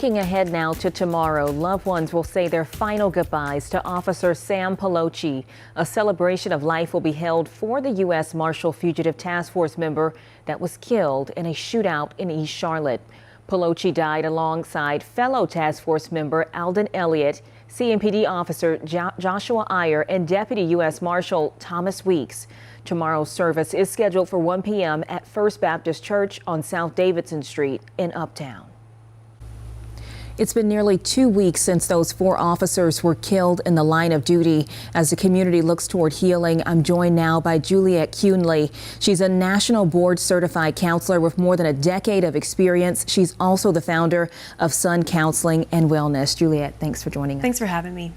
Looking ahead now to tomorrow, loved ones will say their final goodbyes to Officer Sam Pelosi. A celebration of life will be held for the U.S. Marshal Fugitive Task Force member that was killed in a shootout in East Charlotte. Pelosi died alongside fellow task force member Alden Elliott, CMPD officer Joshua Iyer, and Deputy U.S. Marshal Thomas Weeks. Tomorrow's service is scheduled for 1 p.m. at First Baptist Church on South Davidson Street in Uptown. It's been nearly 2 weeks since those 4 officers were killed in the line of duty. As the community looks toward healing, I'm joined now by Juliet Cunley. She's a national board certified counselor with more than a decade of experience. She's also the founder of Sun Counseling and Wellness. Juliet, thanks for joining us. Thanks for having me.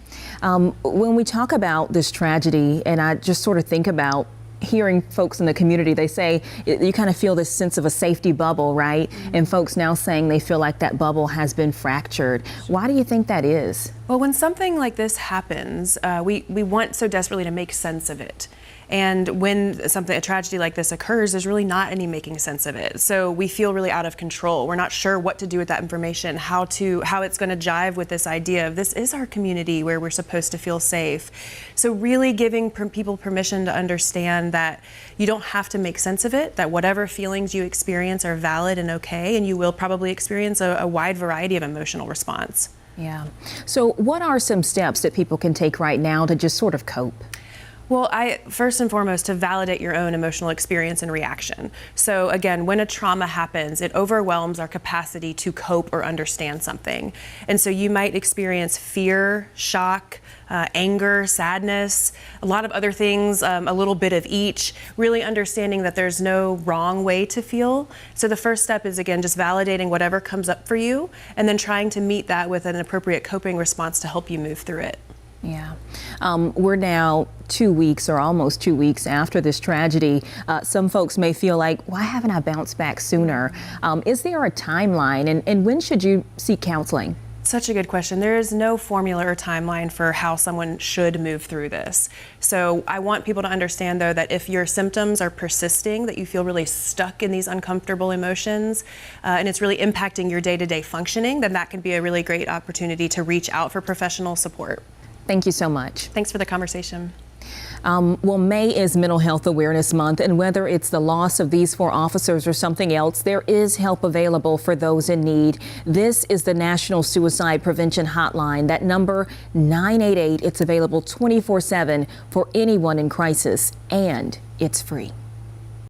When we talk about this tragedy, and I just sort of think about hearing folks in the community, they say you kind of feel this sense of a safety bubble, right? Mm-hmm. And folks now saying they feel like that bubble has been fractured. Why do you think that is? Well, when something like this happens, we want so desperately to make sense of it. And when a tragedy like this occurs, there's really not any making sense of it. So we feel really out of control. We're not sure what to do with that information, how it's going to jive with this idea of this is our community where we're supposed to feel safe. So really giving people permission to understand that you don't have to make sense of it, that whatever feelings you experience are valid and okay, and you will probably experience a wide variety of emotional response. Yeah. So what are some steps that people can take right now to just sort of cope? Well, first and foremost, to validate your own emotional experience and reaction. So again, when a trauma happens, it overwhelms our capacity to cope or understand something. And so you might experience fear, shock, anger, sadness, a lot of other things, a little bit of each, really understanding that there's no wrong way to feel. So the first step is, again, just validating whatever comes up for you and then trying to meet that with an appropriate coping response to help you move through it. Yeah. We're now 2 weeks or almost 2 weeks after this tragedy. Some folks may feel like, why haven't I bounced back sooner? Is there a timeline, and when should you seek counseling? Such a good question. There is no formula or timeline for how someone should move through this. So I want people to understand, though, that if your symptoms are persisting, that you feel really stuck in these uncomfortable emotions, and it's really impacting your day-to-day functioning, then that can be a really great opportunity to reach out for professional support. Thank you so much. Thanks for the conversation. Well, May is Mental Health Awareness Month, and whether it's the loss of these 4 officers or something else, there is help available for those in need. This is the National Suicide Prevention Hotline. That number, 988. It's available 24/7 for anyone in crisis, and it's free.